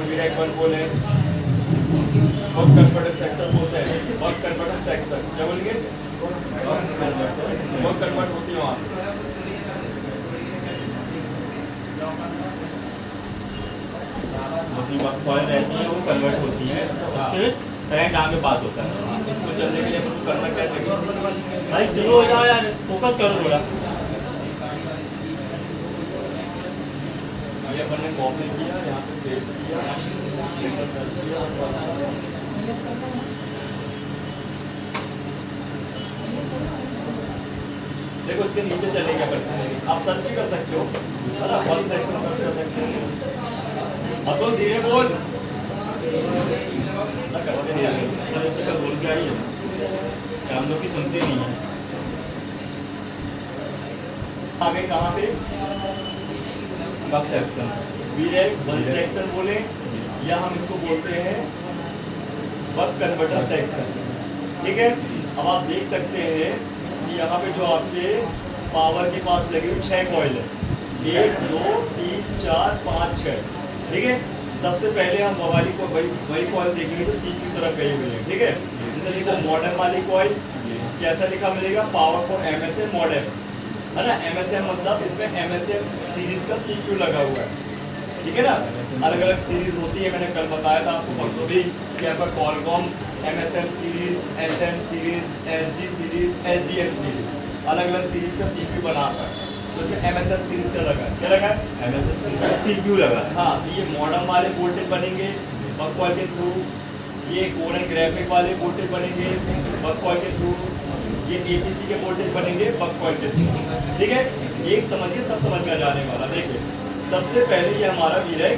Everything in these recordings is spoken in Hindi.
वीरेक 1 बोले, बक कन्वर्टर सेक्शन बोलते हैं, बक कन्वर्टर सेक्शन क्या बोलेंगे, बक कन्वर्ट होती है वहाँ मतलब कॉइल रहती है वो कन्वर्ट होती है, उससे करंट आगे पास होता है। इसको चलने के लिए तो करना क्या चाहिए भाई स्लो हो जाओ यार, फोकस करो थोड़ा। ये अपन ने कॉपी किया, यहाँ पे पेस्ट किया, सर्च किया, देखो इसके नीचे चलेंगे अपन, आप सर्च भी कर सकते हो, है ना, वन सेक्शन सर्च कर सकते हो। अतुल धीरे बोल, ना करते नहीं आगे, बोल के आई है, हम लोग की सुनते नहीं है। आगे कहाँ पे बक सेक्शन, वीरेक 1 सेक्शन बोले, या हम इसको बोलते हैं बक कन्वर्टर सेक्शन, ठीक है। अब आप देख सकते हैं कि यहाँ पे जो आपके पावर के पास लगे हुए 6 कॉइल है, 1 2 3 4 5 6, ठीक है। सबसे पहले हम वही कॉइल देखेंगे जो सी की तरफ गई हुई है, ठीक है। जैसे लिखो मॉडर्न वाली कॉइल, कैसा लिखा मिलेगा, पावर फॉर एमएसएम मॉडर्न, है ना। एमएसएम मतलब इसमें एमएसएम सीरीज का सीपीयू लगा हुआ है, ठीक है ना। अलग अलग सीरीज होती है, मैंने कल बताया था आपको परसों भी कि यहाँ पर Qualcomm MSM series, SM series, SD series, SDM series, अलग अलग सीरीज का सीपीयू बनाता है। तो इसमें एमएसएम सीरीज का लगा है, क्या लगा है, एमएसएम सीपीयू लगा है। हाँ। तो ये मॉडर्न वाले वोल्टेज बनेंगे बक कॉइल के थ्रू, ये कोर एंड ग्राफिक वाले वोल्टेज बनेंगे बक कॉइल के थ्रू, ये एपीसी के वोल्टेज बनेंगे बक कॉइल के थ्रू, ठीक है। एक समझ के सब समझ में आ जाने वाला। देखिए सबसे पहले ये हमारा वीरेक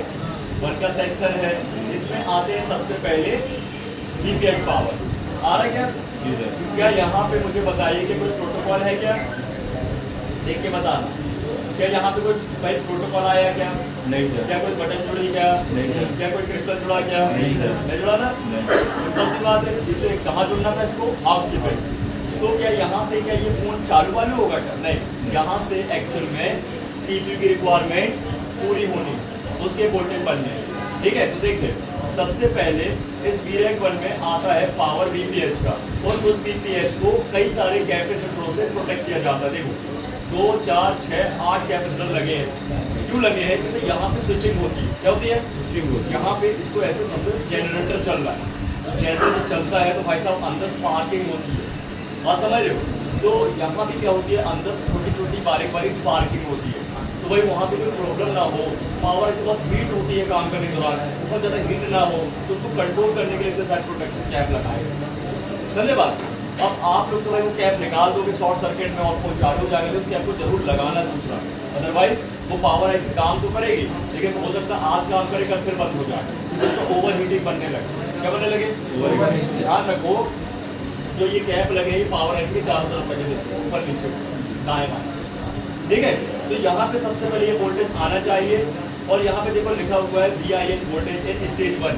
1 का सेक्शन है, इसमें आते हैं सबसे पहले वीपीएच पावर। आ रहा क्या, क्या यहाँ पे मुझे बताइए कि कोई प्रोटोकॉल है क्या, देख के बताना। क्या यहाँ पे कोई भाई प्रोटोकॉल आया क्या, नहीं सर। क्या कोई बटन जुड़ी क्या, नहीं सर। क्या कोई क्रिस्टल जुड़ा क्या, नहीं सर। नहीं जुड़ा ना। सिंपल सी बात है, इसे कहाँ जुड़ना था, इसको हाउस डिफेंस। तो क्या यहाँ से क्या ये फोन चालू वालू होगा क्या, नहीं, यहाँ से एक्चुअल में सीपीयू की रिक्वायरमेंट पूरी होनी, उसके वोल्टेज बनने, ठीक है। तो देखिए सबसे पहले इस वीरेक 1 में आता है पावर वीपीएच का, और उस वीपीएच को कई सारे कैपेसिटरों से प्रोटेक्ट किया जाता है। देखो 2 4 6 8 कैपेसिटर लगे हैं, क्यों लगे हैं, क्योंकि यहाँ पे स्विचिंग होती है, क्या होती है, यहाँ पे इसको ऐसे समझो जनरेटर चल रहा है, जनरेटर चलता है तो भाई साहब अंदर स्पार्किंग होती है, बात समझ रहे हो। तो यहाँ भी क्या होती है, अंदर छोटी छोटी बारीक बारीक स्पार्किंग होती है, तो भाई वहाँ पे कोई प्रॉब्लम ना हो, पावर ऐसे बहुत हीट होती है काम करने के दौरान, बहुत ज़्यादा हीट ना हो, तो उसको कंट्रोल करने के लिए साइड प्रोटेक्शन कैप लगाएगा, समझे बात। अब आप लोग तो भाई वो कैप निकाल दोगे शॉर्ट सर्किट में और फोन चालू हो जाएगा, तो उस कैप को जरूर लगाना दूसरा, अदरवाइज वो पावर ऐसे काम तो करेगी लेकिन हो सकता है आज काम करेगा फिर बंद हो जाएगा, तो ओवर हीटिंग बनने लगे, क्या बनने लगे, ध्यान रखो। जो ये कैप लगे ये पावर ऐसे के चारों तरफ लगे थे, ऊपर नीचे दाएं बाएं, ठीक है। तो यहाँ पे सबसे पहले ये वोल्टेज आना चाहिए, और यहाँ पे देखो लिखा हुआ है VIN वोल्टेज इन स्टेज 1,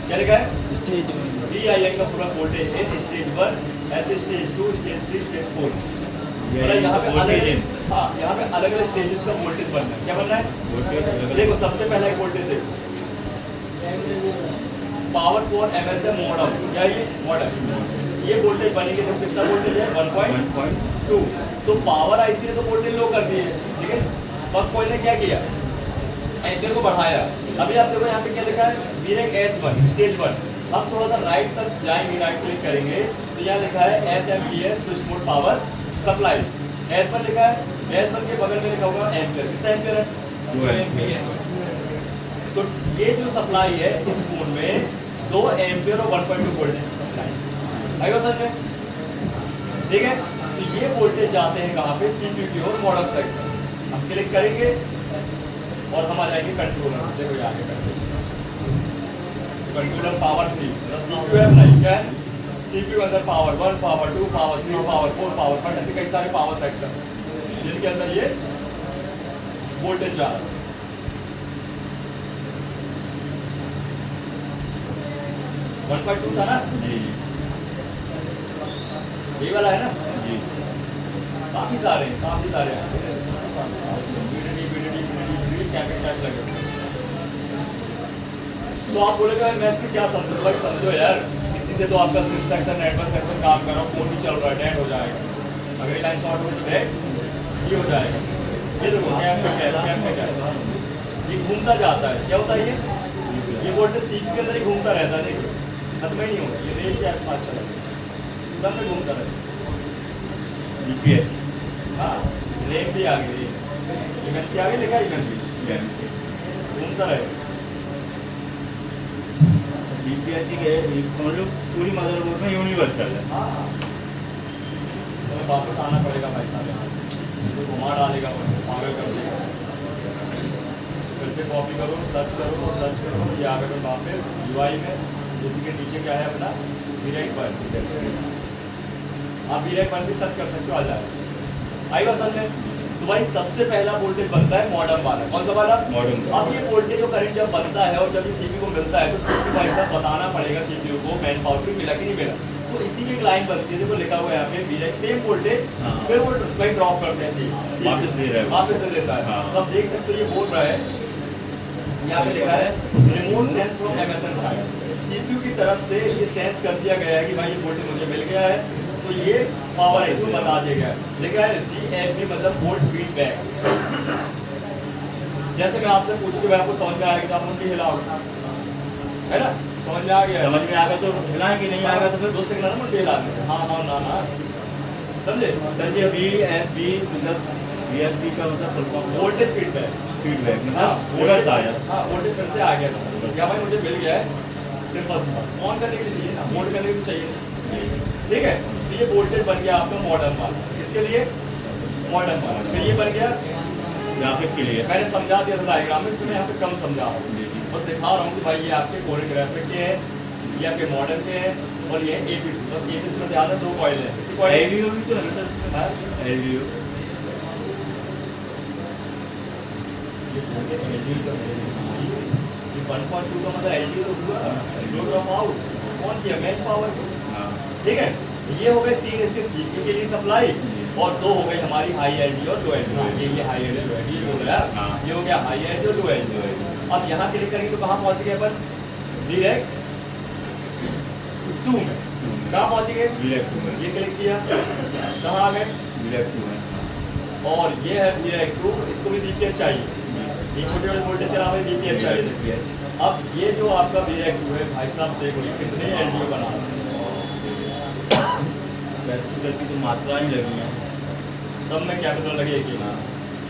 क्या लिखा है, स्टेज VIN का पूरा वोल्टेज इन स्टेज 1, ऐसे स्टेज 2, स्टेज 3, स्टेज 4, मतलब यहाँ पे अलग, हाँ यहाँ पे अलग अलग स्टेजेस का वोल्टेज बनना है, क्या बनना है, देखो सबसे पहला एक वोल्टेज देखो पावर फॉर एमएसएम मॉडल, क्या ये मॉडल, ये वोल्टेज बनेंगे तो कितना वोल्टेज है 1.2, तो पावर आईसी ने तो वोल्टेज लो कर दिए, ठीक है। बक कॉइल ने क्या किया, एम्पियर को बढ़ाया। अभी आप देखो यहाँ पे क्या लिखा है, वीरेक S1 स्टेज 1। अब थोड़ा सा राइट तक जाएंगे, राइट क्लिक करेंगे तो यहाँ लिखा है SMPS switch mode power supply, S1 लिखा है, S1 के बगल में लिखा होगा एम्पियर, कितना एम्पियर है 2 एम्पियर। तो ये जो सप्लाई है इस फोन में 2 एम्पियर और 1.2 वोल्टेज सप्लाई आएगा सर में, ठीक है। तो ये वोल्टेज जाते हैं कहाँ पे, सीपीयू की ओर मॉडल सेक्शन। हम क्लिक करेंगे और हम आ जाएंगे कंट्रोलर, देखो यहाँ पे कंट्रोलर पावर 3, मतलब सीपीयू है नहीं, क्या है सीपीयू अंदर power 1, power 2, power 3, power 4, power 5, ऐसे कई सारे पावर सेक्शन जिनके अंदर ये वोल्टेज जा रहा है। 1.2 था ना जी, ये वाला है ना जी, काफी सारे हैं BDD कैपिटल लगे तो आप बोलेगा मैं इससे क्या समझूं? भाई समझो यार, इसी से तो आपका सिम सेक्शन नेटवर्क सेक्शन काम कर रहा है, फोन भी चल रहा है, डेड हो जाएगा। अगर ये लाइन शॉर्ट हो गई तो डेड ये हो जाएगा। ये देखो कैप में क्या है, ये घूमता जाता है, क्या होता है ये वोल्टेज सीपीयू के अंदर ही घूमता रहता है, देखिए खत्म ही नहीं होगा, ये रेल क्या अच्छा लगेगा, सब में घूमता रहता है। बीपीएच हाँ रेल भी आ गई, इवेंसी आ गई, लिखा इवेंसी घूमता रहेगा। बीपीएच के मतलब पूरी मदरबोर्ड में यूनिवर्सल है। हाँ तो वापस आना पड़ेगा भाई साहब यहाँ से, तो घुमा डालेगा, पागल कर देगा। फिर से कॉपी करो, सर्च करो, ये आ गए वापस यूआई में, जिसके नीचे क्या है अपना वीरेक पर, आप वीरेक पर भी सर्च कर सकते हो, आ जाएगा। आई बात समझ में? तो भाई सबसे पहला वोल्टेज बनता है मॉडर्न वाला, कौन सा वाला? मॉडर्न। अब ये वोल्टेज जो करंट जब बनता है और जब ये सीपीयू को मिलता है तो सीपीयू भाई साहब बताना पड़ेगा सीपीयू को मैन पावर भी मिला कि नहीं मिला। तो इसी की एक लाइन बनती है, देखो लिखा हुआ है यहाँ पे वीरेक सेम वोल्टेज, फिर वो भाई ड्रॉप कर देती है, वापस दे रहा है, वापस दे देता है। तो आप देख सकते हो ये बोल रहा है, यहाँ पे लिखा है remote sense from MSN side, CPU की तरफ से ये सेंस कर दिया गया है कि भाई ये वोल्टेज मुझे मिल गया है, तो ये पावर है, इसको बता दिया गया है। लिखा है VFB मतलब वोल्ट फीडबैक। जैसे मैं आपसे पूछूं कि भाई आपको समझ में आएगा तो आप मुंडी हिलाओगे, है ना? समझ में आ गया? समझ में आ गया तो हिलाएंगे, नहीं आएगा तो फिर दो सेकंड ना मुंडी हिला देंगे, हाँ हाँ ना समझे? जैसे VFB मतलब VFB का मतलब फुल फॉर्म वोल्टेज फीडबैक मतलब रिवर्स आ गया। हाँ वोल्टेज फिर से आ गया था, क्या भाई मुझे मिल गया है, सिंपल सा ऑन करने के लिए चाहिए ना, मोड करने के लिए चाहिए, ठीक है? तो ये वोल्टेज बन गया आपका मॉडर्न वाला, इसके लिए मॉडर्न वाला, फिर ये बन गया ग्राफिक के लिए। मैंने समझा दिया था डायग्राम में, इसमें यहाँ पे कम समझा रहा हूँ और दिखा रहा हूँ कि भाई ये आपके कोरियोग्राफिक के हैं, ये आपके मॉडर्न के हैं, और ये एपीसी, बस एपीसी में ध्यान है, दो कॉइल है, LDO भी तो है ना, LDO ये 1.2 का मतलब LDO तो हुआ, लोड ड्रॉप आउट कौन किया? मैन पावर, ठीक है? ये हो गए तीन इसके सीपीयू के लिए सप्लाई, और दो हो गई हमारी हाई एलडी और लो एलडी, ये हाई एलडी लो एलडी हो गया, ये हो गया हाई एलडी और लो एलडी। अब यहाँ क्लिक करेंगे तो कहाँ पहुँच गए अपन? डायरेक्ट 2 में, कहाँ पहुँच गए? डायरेक्ट 2 में, ये क्लिक किया कहाँ आ गए? डायरेक्ट 2 में, और ये है डायरेक्ट 2, इसको भी बीपीएच चाहिए, ये छोटे छोटे वोल्टेज के नाम बीपीएच चाहिए। अब ये जो आपका डायरेक्ट 2 है भाई साहब, देखो ये कितने एलडीओ बना रहा है, की तो मात्रा ही लगी है, सब में कैपिटल लगेगी।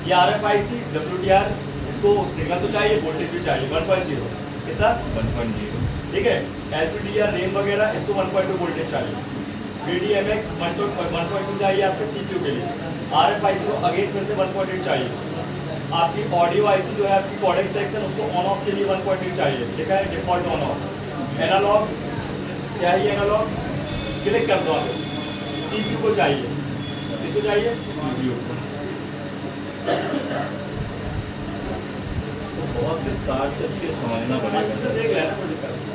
ये RFIC WDR, इसको सिग्नल तो चाहिए, वोल्टेज भी चाहिए 1.0, कितना? 1.0, ठीक है? LPDR रेम वगैरह इसको 1.2 वोल्टेज चाहिए, VDMX 1.2 चाहिए आपके सीपीयू के लिए, RFIC को अगेन फिर से 1.8 चाहिए, आपकी ऑडियो आईसी जो है आपकी कोडेक सेक्शन उसको ऑन ऑफ के लिए 1.8 चाहिए, लिखा है डिफॉल्ट ऑन ऑफ। एनालॉग क्या है? ये एनालॉग क्लिक कर दो आप, सीपीयू को चाहिए, इसको चाहिए CPU को। तो बहुत विस्तार से अच्छे समझना अच्छे से पड़ेगा, देख लेना, कोई दिक्कत नहीं,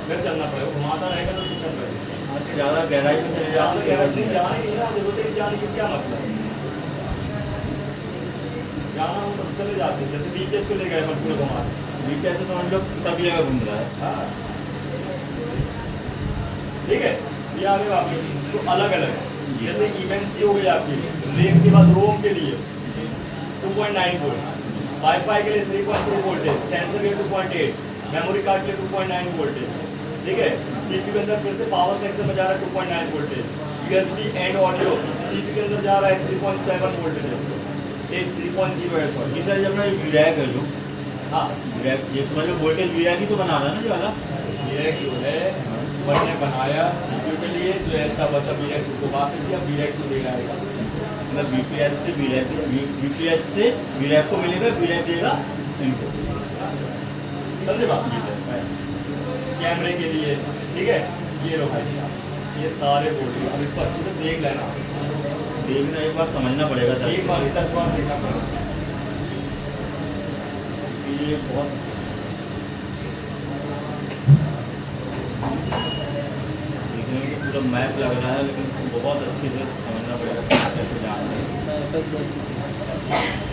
फिर चलना पड़ेगा, घुमाता रहेगा तो दिक्कत रहेगी। ज़्यादा गहराई में चले ज़्यादा गहराई नहीं जाते जाने की ना जरूरत है, जाने की क्या मतलब? जाना हो तो चले जाते हैं, जैसे बीपीएच को ले गए अपन पूरे घुमा के। बीपीएच तो समझ लो सब जगह घूम रहा है। हाँ ठीक है, ये आगे वापस तो अलग अलग है, जैसे इवेंसी हो गई आपकी, रेम के बाद रोम के लिए 2.9 वोल्ट, वाईफाई के लिए 3.3 वोल्टेज, सेंसर के लिए 2.8, मेमोरी कार्ड के लिए 2.9 वोल्टेज, ठीक है? सीपीयू के अंदर फिर से पावर सेक्शन में जा रहा है 2.9 voltage, USB and audio CPU के अंदर जा रहा है 3.7 वोल्टेज, ये 3.0 है सॉरी। सर जब ना विरायक है जो, हाँ विरायक ये समझ लो वोल्टेज विरायक ही तो बना रहा है ना जो वाला, ये जो है मैंने बनाया सीपीयू के लिए, जो एक्स्ट्रा बचा बीरेक को वापस दिया, बीरेक को दे रहा है, मतलब बीपीएच से विरायक, बीपीएच से विरायक को मिलेगा, विरायक देगा इनको, समझे बात? कैमरे के लिए, ठीक है? ये लो भाई साहब, ये सारे बोर्ड, अब इसको अच्छे से देख लेना, देखना एक बार समझना पड़ेगा, एक बार 10 बार देखना पड़ेगा, ये बहुत देखने में पूरा मैप लग रहा है, लेकिन बहुत अच्छे से समझना पड़ेगा कैसे जाना है।